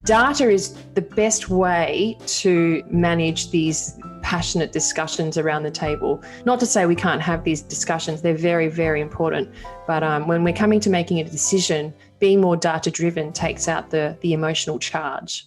Data is the best way to manage these passionate discussions around the table. Not to say we can't have these discussions, they're very, very important. But when we're coming to making a decision, being more data-driven takes out the emotional charge.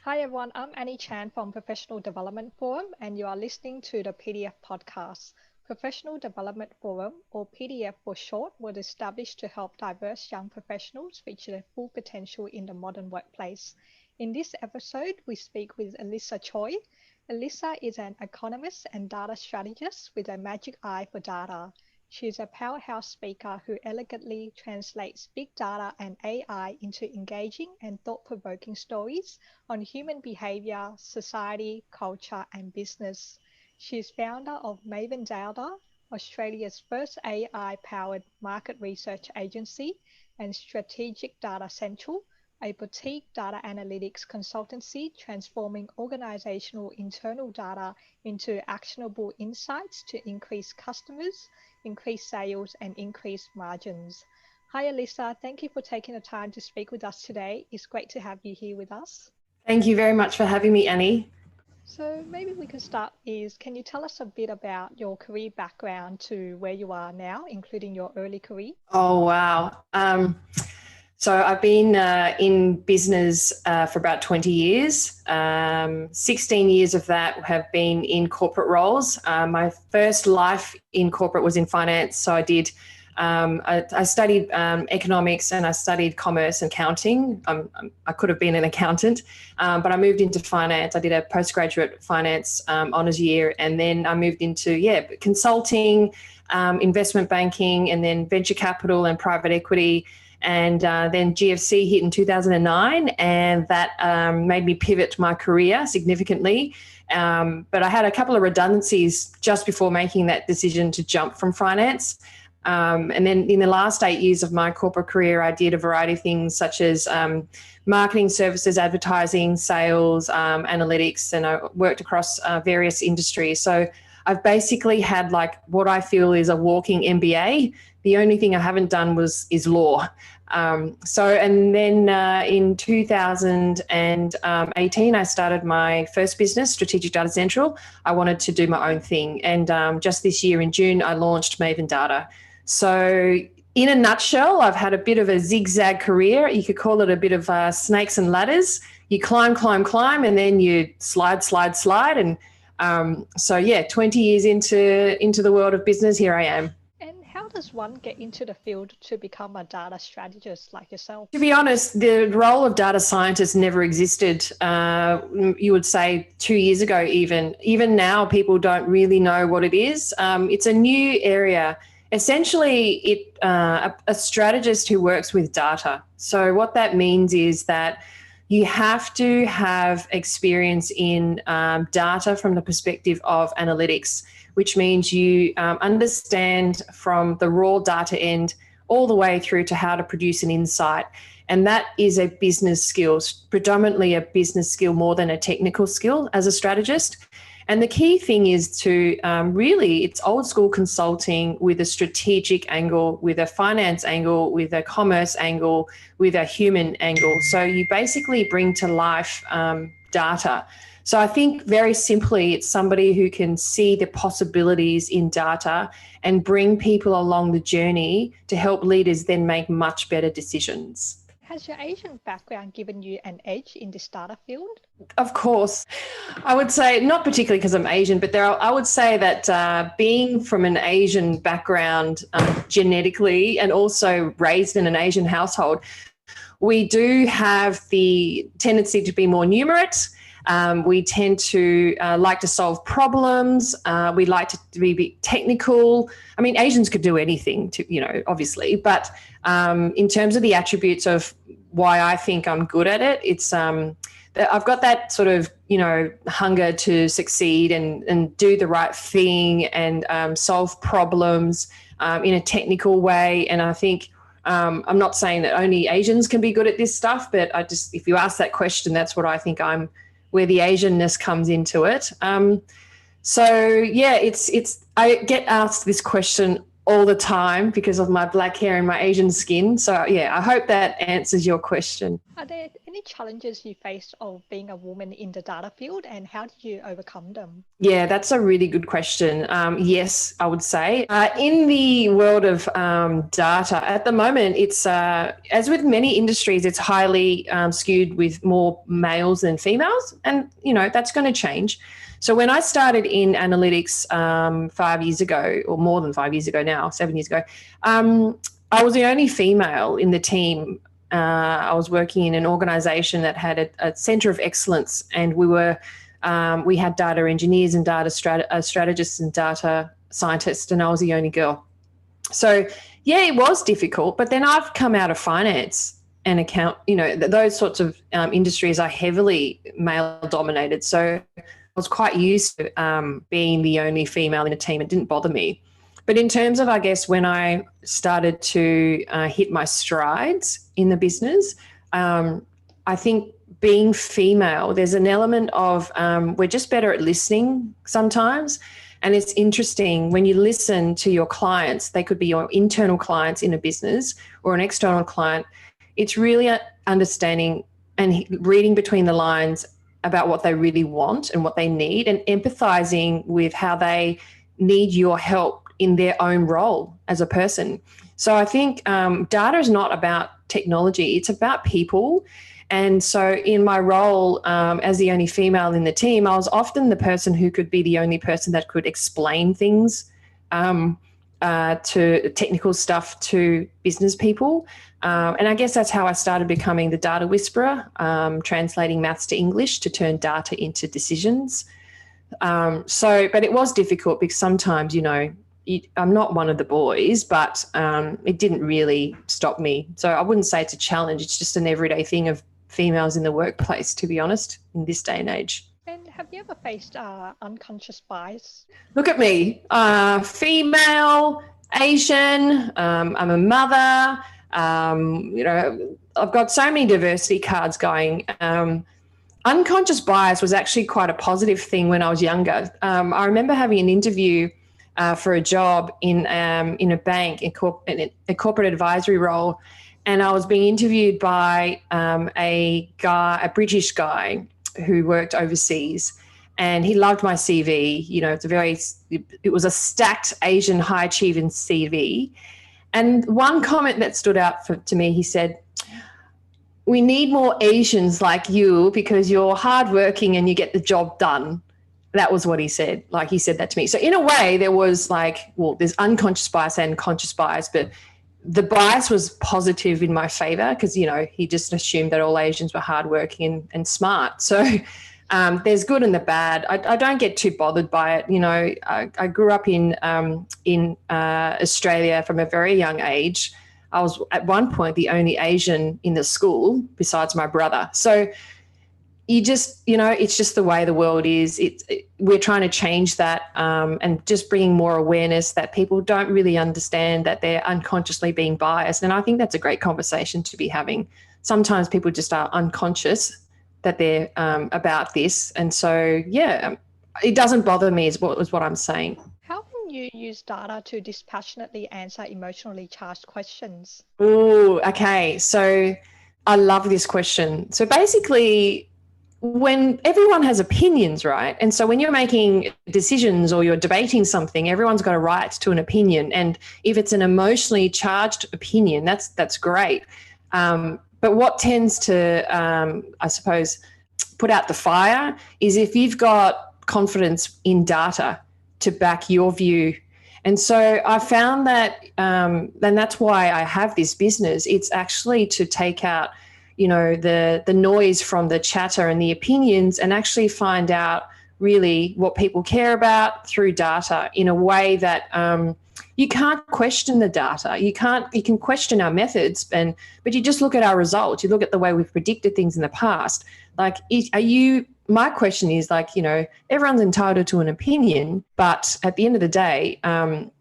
Hi everyone, I'm Annie Chan from Professional Development Forum, and you are listening to the PDF podcast. Professional Development Forum, or PDF for short, was established to help diverse young professionals reach their full potential in the modern workplace. In this episode, we speak with Elisa Choi. Elisa is an economist and data strategist with a magic eye for data. She is a powerhouse speaker who elegantly translates big data and AI into engaging and thought-provoking stories on human behavior, society, culture, and business. She is founder of Maven Data, Australia's first AI-powered market research agency, and Strategic Data Central, a boutique data analytics consultancy transforming organizational internal data into actionable insights to increase customers, increase sales, and increase margins. Hi, Elisa. Thank you for taking the time to speak with us today. It's great to have you here with us. Thank you very much for having me, Annie. So maybe we can start can you tell us a bit about your career background to where you are now, including your early career? Oh, wow. So I've been in business for about 20 years. 16 years of that have been in corporate roles. My first life in corporate was in finance. So I studied economics and I studied commerce and accounting. I could have been an accountant, but I moved into finance. I did a postgraduate finance honours year, and then I moved into consulting, investment banking, and then venture capital and private equity. And then GFC hit in 2009, and that made me pivot my career significantly. But I had a couple of redundancies just before making that decision to jump from finance. And then in the last 8 years of my corporate career, I did a variety of things such as marketing services, advertising, sales, analytics, and I worked across various industries. So I've basically had what I feel is a walking MBA. The only thing I haven't done is law. And then in 2018, I started my first business, Strategic Data Central. I wanted to do my own thing. And just this year in June, I launched Maven Data. So in a nutshell, I've had a bit of a zigzag career. You could call it a bit of snakes and ladders. You climb, and then you slide. And 20 years into the world of business, here I am. And how does one get into the field to become a data strategist like yourself? To be honest, the role of data scientist never existed. You would say 2 years ago even. Even now, people don't really know what it is. It's a new area. Essentially, a strategist who works with data. So what that means is that you have to have experience in data from the perspective of analytics, which means you understand from the raw data end all the way through to how to produce an insight. And that is a business skill, predominantly a business skill more than a technical skill as a strategist. And the key thing is to it's old school consulting with a strategic angle, with a finance angle, with a commerce angle, with a human angle. So you basically bring to life data. So I think very simply, it's somebody who can see the possibilities in data and bring people along the journey to help leaders then make much better decisions. Has your Asian background given you an edge in this data field? Of course. I would say, not particularly because I'm Asian, but I would say that being from an Asian background genetically and also raised in an Asian household, we do have the tendency to be more numerate. We tend to like to solve problems. We like to be technical. I mean, Asians could do anything, obviously. But in terms of the attributes of why I think I'm good at it, it's I've got that sort of, hunger to succeed and do the right thing and solve problems in a technical way. And I think I'm not saying that only Asians can be good at this stuff, but if you ask that question, that's what I think where the Asianness comes into it. I get asked this question all the time because of my black hair and my Asian skin. So yeah, I hope that answers your question. Are there any challenges you faced of being a woman in the data field, and how did you overcome them? Yeah, that's a really good question. Yes, I would say. In the world of data, at the moment, it's, as with many industries, it's highly skewed with more males than females. And, that's going to change. So when I started in analytics 5 years ago, or more than 5 years ago now, 7 years ago, I was the only female in the team. I was working in an organization that had a center of excellence, and we had data engineers and data strategists and data scientists, and I was the only girl. So yeah, it was difficult, but then I've come out of finance and account, those sorts of industries are heavily male dominated. So I was quite used to being the only female in a team. It didn't bother me. But in terms of, I guess, when I started to hit my strides in the business, I think being female, there's an element of we're just better at listening sometimes. And it's interesting when you listen to your clients, they could be your internal clients in a business or an external client. It's really understanding and reading between the lines about what they really want and what they need, and empathizing with how they need your help in their own role as a person. So I think data is not about technology, it's about people. And so in my role as the only female in the team, I was often the person who could be the only person that could explain things to technical stuff to business people. And I guess that's how I started becoming the data whisperer, translating maths to English to turn data into decisions. But it was difficult because sometimes, I'm not one of the boys, but it didn't really stop me. So I wouldn't say it's a challenge. It's just an everyday thing of females in the workplace, to be honest, in this day and age. And have you ever faced unconscious bias? Look at me, female, Asian, I'm a mother, I've got so many diversity cards going. Unconscious bias was actually quite a positive thing when I was younger. I remember having an interview for a job in a bank, in a corporate advisory role, and I was being interviewed by a British guy who worked overseas, and he loved my CV. It was a stacked Asian high achieving CV. And one comment that stood out to me, he said, "We need more Asians like you because you're hardworking and you get the job done." That was what he said. Like, he said that to me. So in a way, there was there's unconscious bias and conscious bias, but the bias was positive in my favor because, he just assumed that all Asians were hardworking and smart. So there's good and the bad. I don't get too bothered by it. I grew up in Australia from a very young age. I was at one point the only Asian in the school besides my brother. So it's just the way the world is. We're trying to change that and just bringing more awareness that people don't really understand that they're unconsciously being biased. And I think that's a great conversation to be having. Sometimes people just are unconscious that they're about this. And so, yeah, it doesn't bother me is what I'm saying. How can you use data to dispassionately answer emotionally charged questions? Oh, okay. So I love this question. So basically, when everyone has opinions, right? And so when you're making decisions or you're debating something, everyone's got a right to an opinion. And if it's an emotionally charged opinion, that's great. But what tends to, I suppose, put out the fire is if you've got confidence in data to back your view. And so I found that, and that's why I have this business. It's actually to take out the noise from the chatter and the opinions and actually find out really what people care about through data in a way that you can't question the data. You can question our methods, but you just look at our results. You look at the way we've predicted things in the past. My question is everyone's entitled to an opinion, but at the end of the day,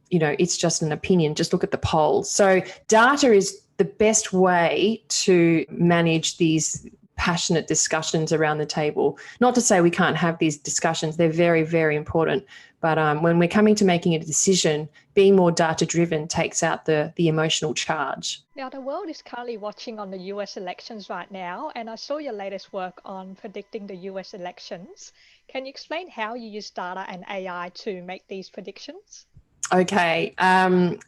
it's just an opinion. Just look at the polls. So data is the best way to manage these passionate discussions around the table. Not to say we can't have these discussions. They're very, very important. But when we're coming to making a decision, being more data-driven takes out the emotional charge. Now, the world is currently watching on the US elections right now, and I saw your latest work on predicting the US elections. Can you explain how you use data and AI to make these predictions? Okay,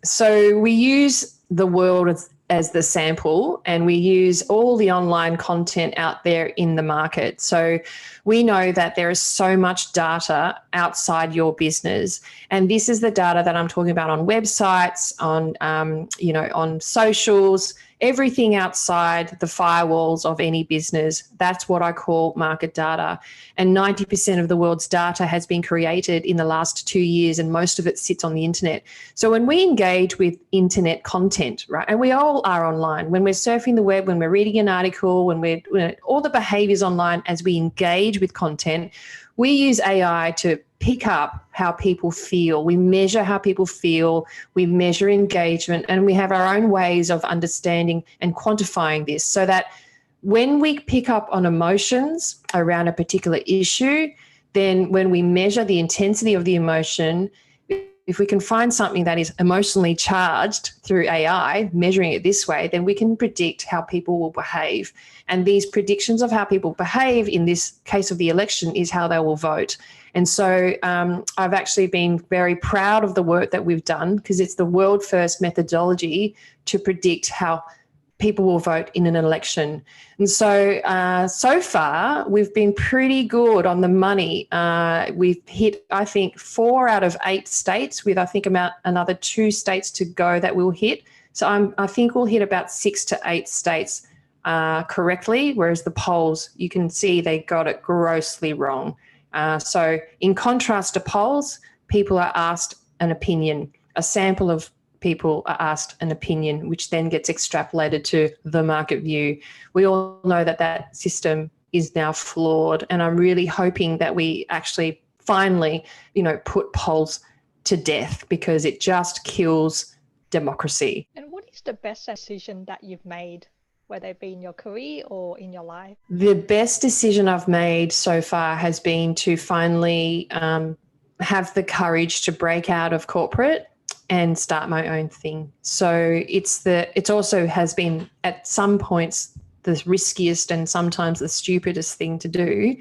so we use the world as the sample, and we use all the online content out there in the market. So we know that there is so much data outside your business, and this is the data that I'm talking about on websites, on on socials, everything outside the firewalls of any business. That's what I call market data. And 90% of the world's data has been created in the last 2 years, and most of it sits on the internet. So when we engage with internet content, right, and we all are online, when we're surfing the web, when we're reading an article, when all the behaviors online as we engage with content, we use AI to pick up how people feel. We measure how people feel, we measure engagement, and we have our own ways of understanding and quantifying this, so that when we pick up on emotions around a particular issue, then when we measure the intensity of the emotion, if we can find something that is emotionally charged through AI, measuring it this way, then we can predict how people will behave. And these predictions of how people behave in this case of the election is how they will vote. And so I've actually been very proud of the work that we've done, because it's the world first methodology to predict how people will vote in an election. And so, so far, we've been pretty good on the money. We've hit, I think, 4 out of 8 states, with I think about another 2 states to go that we'll hit. So I think we'll hit about 6 to 8 states correctly, whereas the polls, you can see they got it grossly wrong. So in contrast to polls, people are asked an opinion. A sample of people are asked an opinion, which then gets extrapolated to the market view. We all know that that system is now flawed, and I'm really hoping that we actually finally, put polls to death, because it just kills democracy. And what is the best decision that you've made, whether it be in your career or in your life? The best decision I've made so far has been to finally have the courage to break out of corporate and start my own thing. So it also has been at some points the riskiest and sometimes the stupidest thing to do,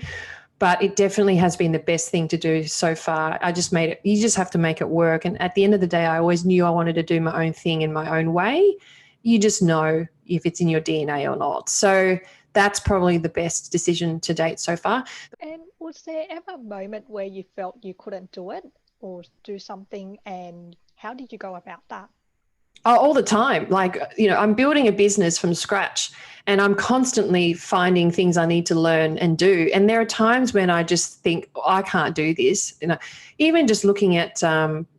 but it definitely has been the best thing to do so far. You just have to make it work. And at the end of the day, I always knew I wanted to do my own thing in my own way. You just know if it's in your DNA or not. So that's probably the best decision to date so far. And was there ever a moment where you felt you couldn't do it or do something, and how did you go about that? Oh, all the time. I'm building a business from scratch, and I'm constantly finding things I need to learn and do. And there are times when I just think, I can't do this. Even just looking at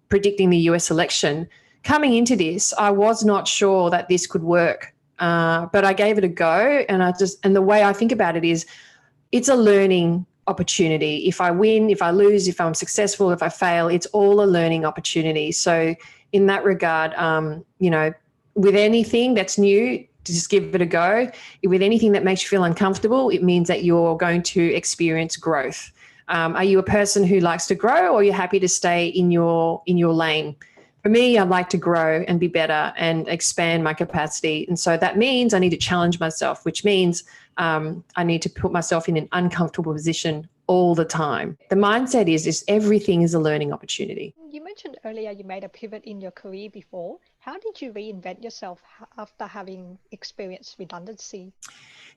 predicting the US election, coming into this, I was not sure that this could work, but I gave it a go. And the way I think about it is, it's a learning opportunity. If I win, if I lose, if I'm successful, if I fail, it's all a learning opportunity. So in that regard, with anything that's new, just give it a go. With anything that makes you feel uncomfortable, it means that you're going to experience growth. Are you a person who likes to grow, or are you happy to stay in your lane? For me, I'd like to grow and be better and expand my capacity. And so that means I need to challenge myself, which means I need to put myself in an uncomfortable position all the time. The mindset is everything is a learning opportunity. You mentioned earlier you made a pivot in your career before. How did you reinvent yourself after having experienced redundancy?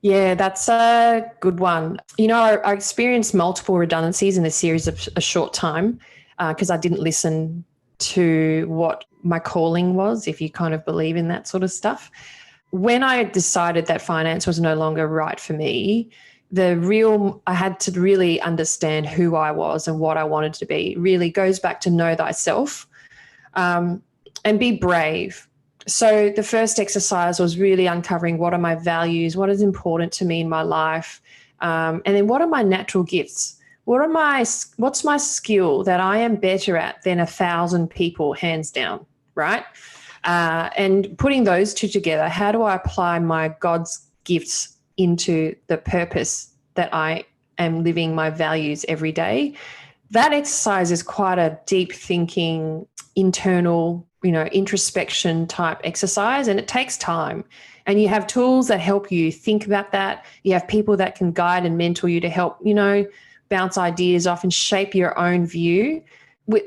Yeah, that's a good one. I experienced multiple redundancies in a series of a short time because I didn't listen to what my calling was, if you kind of believe in that sort of stuff. When I decided that finance was no longer right for me, I had to really understand who I was and what I wanted to be. It really goes back to know thyself and be brave. So the first exercise was really uncovering what are my values, what is important to me in my life, and then what are my natural gifts. What's my skill that I am better at than 1,000 people, hands down, right? And putting those two together, how do I apply my God's gifts into the purpose that I am living my values every day. That exercise is quite a deep thinking, internal, introspection type exercise, and it takes time. And you have tools that help you think about that. You have people that can guide and mentor you to help, bounce ideas off and shape your own view.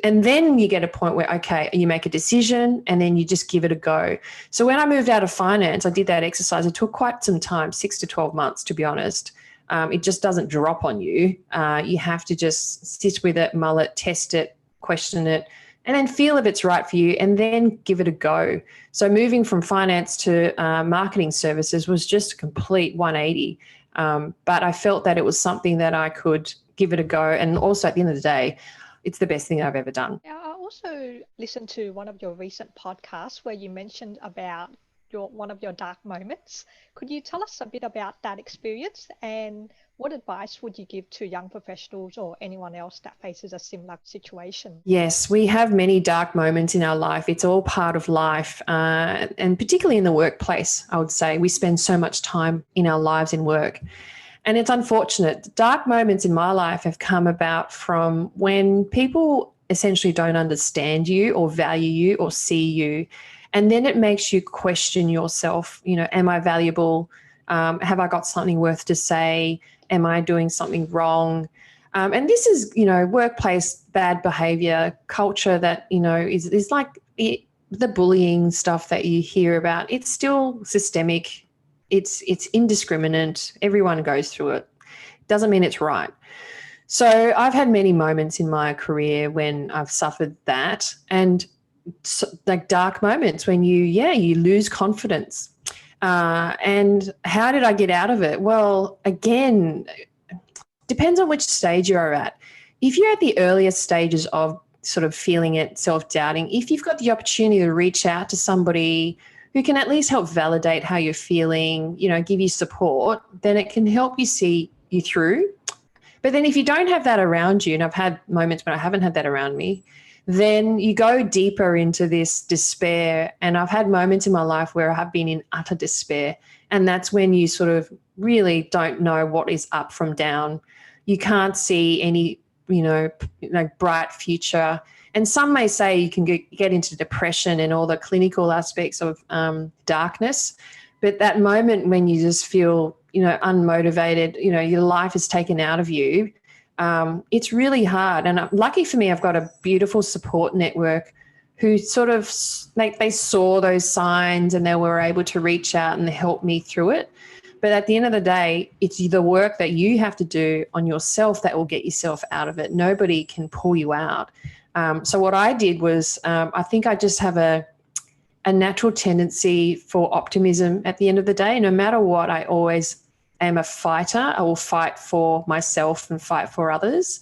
And then you get a point where, okay, you make a decision and then you just give it a go. So when I moved out of finance, I did that exercise. It took quite some time, 6 to 12 months, to be honest. It just doesn't drop on you. You have to just sit with it, mull it, test it, question it, and then feel if it's right for you and then give it a go. So moving from finance to marketing services was just a complete 180. But I felt that it was something that I could give it a go. And also at the end of the day, it's the best thing I've ever done. I also listened to one of your recent podcasts where you mentioned about one of your dark moments. Could you tell us a bit about that experience, and what advice would you give to young professionals or anyone else that faces a similar situation? Yes, we have many dark moments in our life. It's all part of life, and particularly in the workplace, I would say. We spend so much time in our lives in work. And it's unfortunate. Dark moments in my life have come about from when people essentially don't understand you or value you or see you. And then it makes you question yourself, am I valuable? Have I got something worth to say? Am I doing something wrong? And this is, workplace bad behavior, culture that, is like the bullying stuff that you hear about. It's still systemic. It's indiscriminate. Everyone goes through it. Doesn't mean it's right. So I've had many moments in my career when I've suffered that, and like dark moments when you lose confidence. And how did I get out of it? Well, again, depends on which stage you're at. If you're at the earliest stages of sort of feeling it, self-doubting, if you've got the opportunity to reach out to somebody who can at least help validate how you're feeling, give you support, then it can help you see you through. But then if you don't have that around you, and I've had moments when I haven't had that around me, then you go deeper into this despair. And I've had moments in my life where I have been in utter despair. And that's when you sort of really don't know what is up from down. You can't see any, bright future. And some may say you can get into depression and all the clinical aspects of darkness. But that moment when you just feel, unmotivated, your life is taken out of you, it's really hard. And lucky for me, I've got a beautiful support network who sort of they saw those signs and they were able to reach out and help me through it. But at the end of the day, it's the work that you have to do on yourself that will get yourself out of it. Nobody can pull you out. So what I did was I think I just have a natural tendency for optimism at the end of the day. No matter what, I always am a fighter. I will fight for myself and fight for others.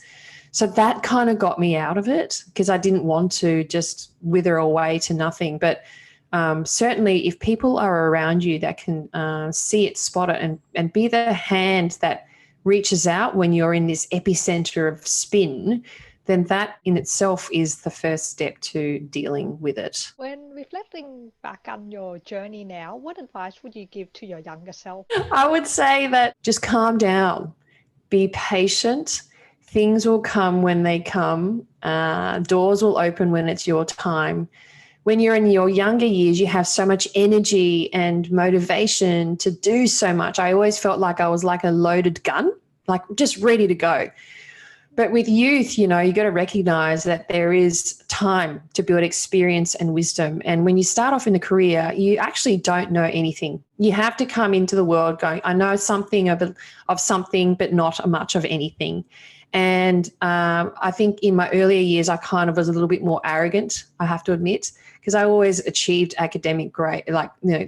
So that kind of got me out of it because I didn't want to just wither away to nothing. But certainly if people are around you that can see it, spot it, and be the hand that reaches out when you're in this epicenter of spin, then that in itself is the first step to dealing with it. When reflecting back on your journey now, what advice would you give to your younger self? I would say that just calm down, be patient. Things will come when they come. Doors will open when it's your time. When you're in your younger years, you have so much energy and motivation to do so much. I always felt like I was like a loaded gun, like just ready to go. But with youth, you got to recognize that there is time to build experience and wisdom. And when you start off in a career, you actually don't know anything. You have to come into the world going, I know something of something, but not much of anything. And I think in my earlier years, I kind of was a little bit more arrogant, I have to admit, because I always achieved academic grade,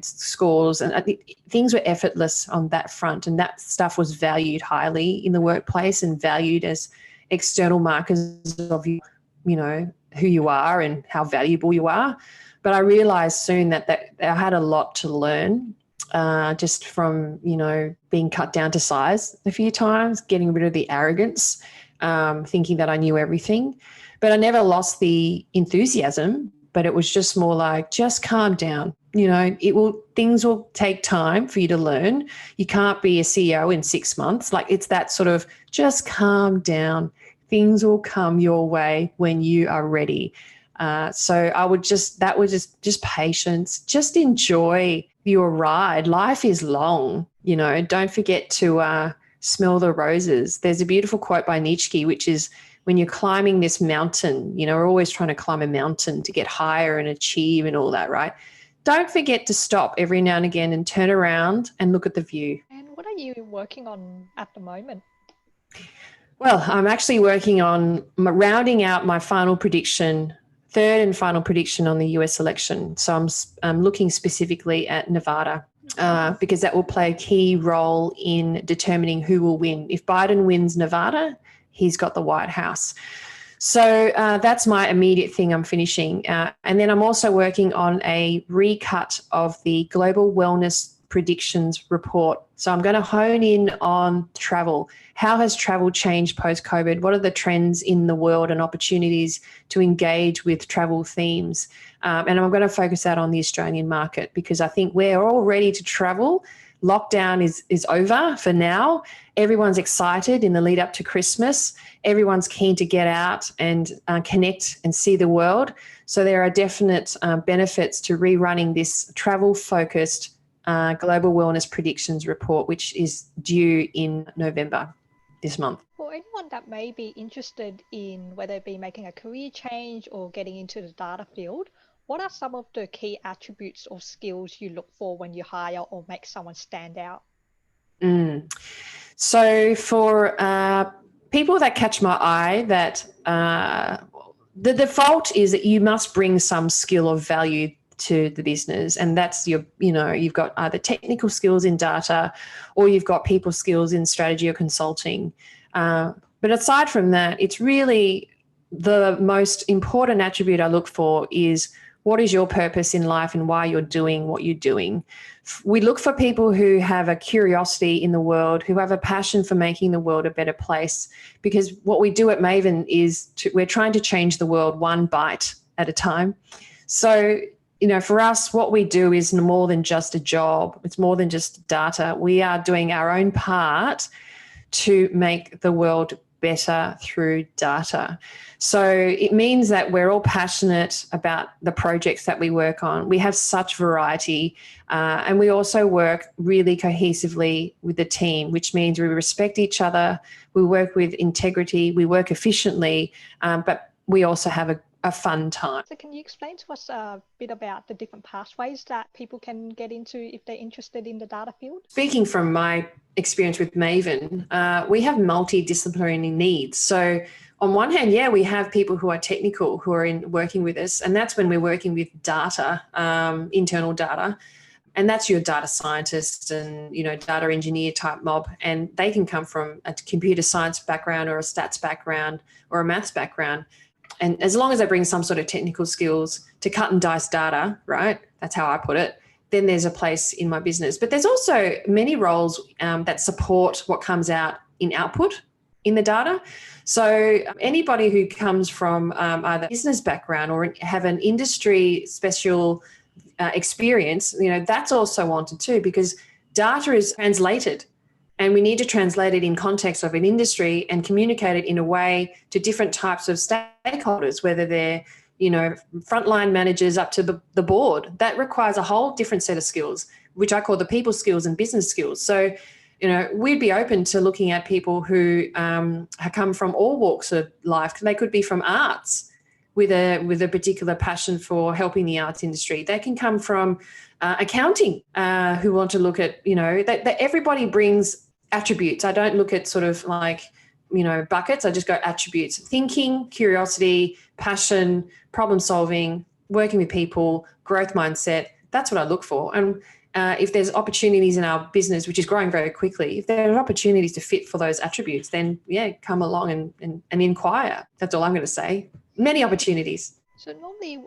scores, and I think things were effortless on that front. And that stuff was valued highly in the workplace and valued as external markers of who you are and how valuable you are. But I realized soon that I had a lot to learn just from, being cut down to size a few times, getting rid of the arrogance, thinking that I knew everything. But I never lost the enthusiasm, but it was just more like, just calm down. things will take time for you to learn. You can't be a CEO in 6 months. Like, it's that sort of, just calm down. Things will come your way when you are ready. So that was just patience. Just enjoy your ride. Life is long, don't forget to smell the roses. There's a beautiful quote by Nietzsche, which is, when you're climbing this mountain, we're always trying to climb a mountain to get higher and achieve and all that, right? Don't forget to stop every now and again and turn around and look at the view. And what are you working on at the moment? Well, I'm actually working on rounding out my final prediction, third and final prediction on the US election. So I'm looking specifically at Nevada because that will play a key role in determining who will win. If Biden wins Nevada, he's got the White House. So that's my immediate thing I'm finishing. And then I'm also working on a recut of the Global Wellness Predictions report. So I'm going to hone in on travel. How has travel changed post-COVID? What are the trends in the world and opportunities to engage with travel themes? And I'm going to focus out on the Australian market, because I think we're all ready to travel. Lockdown is over for now. Everyone's excited in the lead up to Christmas. Everyone's keen to get out and connect and see the world. So there are definite benefits to rerunning this travel-focused Global Wellness Predictions report, which is due in November this month. For anyone that may be interested in whether it be making a career change or getting into the data field, what are some of the key attributes or skills you look for when you hire or make someone stand out? So for people that catch my eye, that the default is that you must bring some skill of value to the business, and that's you've got either technical skills in data or you've got people skills in strategy or consulting. But aside from that, it's really the most important attribute I look for is, what is your purpose in life and why you're doing what you're doing? We look for people who have a curiosity in the world, who have a passion for making the world a better place, because what we do at Maven is we're trying to change the world one bite at a time. So, for us, what we do is more than just a job. It's more than just data. We are doing our own part to make the world better through data. So it means that we're all passionate about the projects that we work on. We have such variety, and we also work really cohesively with the team, which means we respect each other, we work with integrity, we work efficiently, but we also have a fun time. So can you explain to us a bit about the different pathways that people can get into if they're interested in the data field? Speaking from my experience with Maven, we have multidisciplinary needs. So on one hand, we have people who are technical who are working with us, and that's when we're working with data, internal data, and that's your data scientist and data engineer type mob, and they can come from a computer science background or a stats background or a maths background. And as long as they bring some sort of technical skills to cut and dice data, right? That's how I put it. Then there's a place in my business. But there's also many roles that support what comes out in output in the data. So anybody who comes from either business background or have an industry special experience, that's also wanted too, because data is translated. And we need to translate it in context of an industry and communicate it in a way to different types of stakeholders, whether they're, frontline managers up to the board. That requires a whole different set of skills, which I call the people skills and business skills. So, we'd be open to looking at people who have come from all walks of life. They could be from arts with a particular passion for helping the arts industry. They can come from accounting who want to look at, that everybody brings attributes. I don't look at sort of like, buckets. I just go attributes: thinking, curiosity, passion, problem solving, working with people, growth mindset. That's what I look for. And if there's opportunities in our business, which is growing very quickly, if there are opportunities to fit for those attributes, then come along and inquire. That's all I'm going to say. Many opportunities. So normally,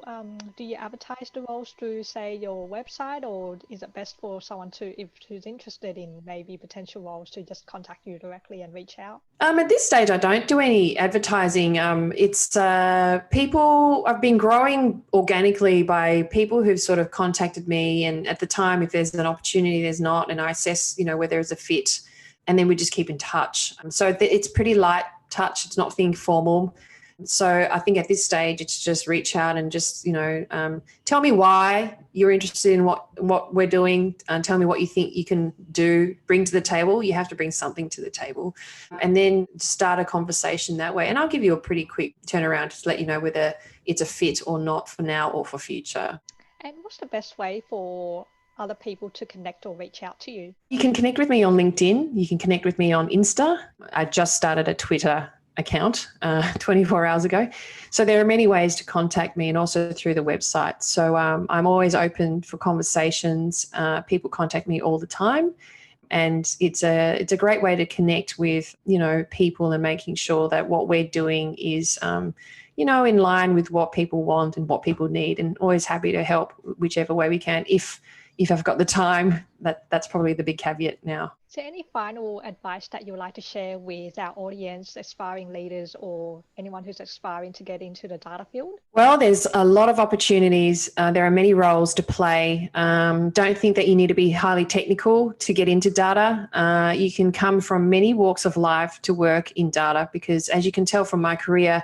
do you advertise the roles through, say, your website, or is it best for someone to, if who's interested in maybe potential roles, to just contact you directly and reach out? At this stage, I don't do any advertising. It's people, I've been growing organically by people who've sort of contacted me. And at the time, if there's an opportunity, there's not. And I assess, where there's a fit. And then we just keep in touch. So it's pretty light touch. It's not being formal. So I think at this stage, it's just reach out and just, tell me why you're interested in what we're doing, and tell me what you think you can bring to the table. You have to bring something to the table, and then start a conversation that way. And I'll give you a pretty quick turnaround to let you know whether it's a fit or not for now or for future. And what's the best way for other people to connect or reach out to you? You can connect with me on LinkedIn. You can connect with me on Insta. I just started a Twitter account 24 hours ago. So there are many ways to contact me, and also through the website. So I'm always open for conversations. People contact me all the time. And it's a great way to connect with, people, and making sure that what we're doing is, in line with what people want and what people need, and always happy to help whichever way we can. If I've got the time, that's probably the big caveat now. Is there any final advice that you would like to share with our audience, aspiring leaders, or anyone who's aspiring to get into the data field? Well, there's a lot of opportunities. There are many roles to play. Don't think that you need to be highly technical to get into data. You can come from many walks of life to work in data, because as you can tell from my career,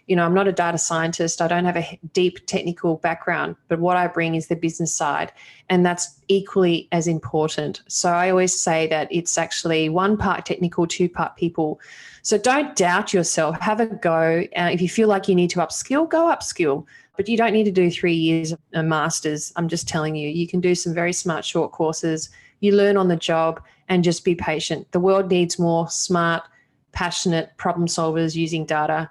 I'm not a data scientist. I don't have a deep technical background, but what I bring is the business side, and that's equally as important. So I always say that it's actually 1 part technical, 2 part people. So don't doubt yourself. Have a go. If you feel like you need to upskill, go upskill. But you don't need to do 3 years of a master's. I'm just telling you, you can do some very smart short courses. You learn on the job, and just be patient. The world needs more smart, passionate problem solvers using data.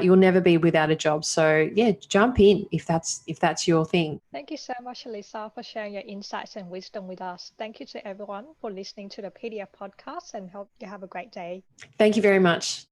You'll never be without a job. So yeah, jump in if that's your thing. Thank you so much, Alyssa, for sharing your insights and wisdom with us. Thank you to everyone for listening to the PDF podcast, and hope you have a great day. Thank you very much.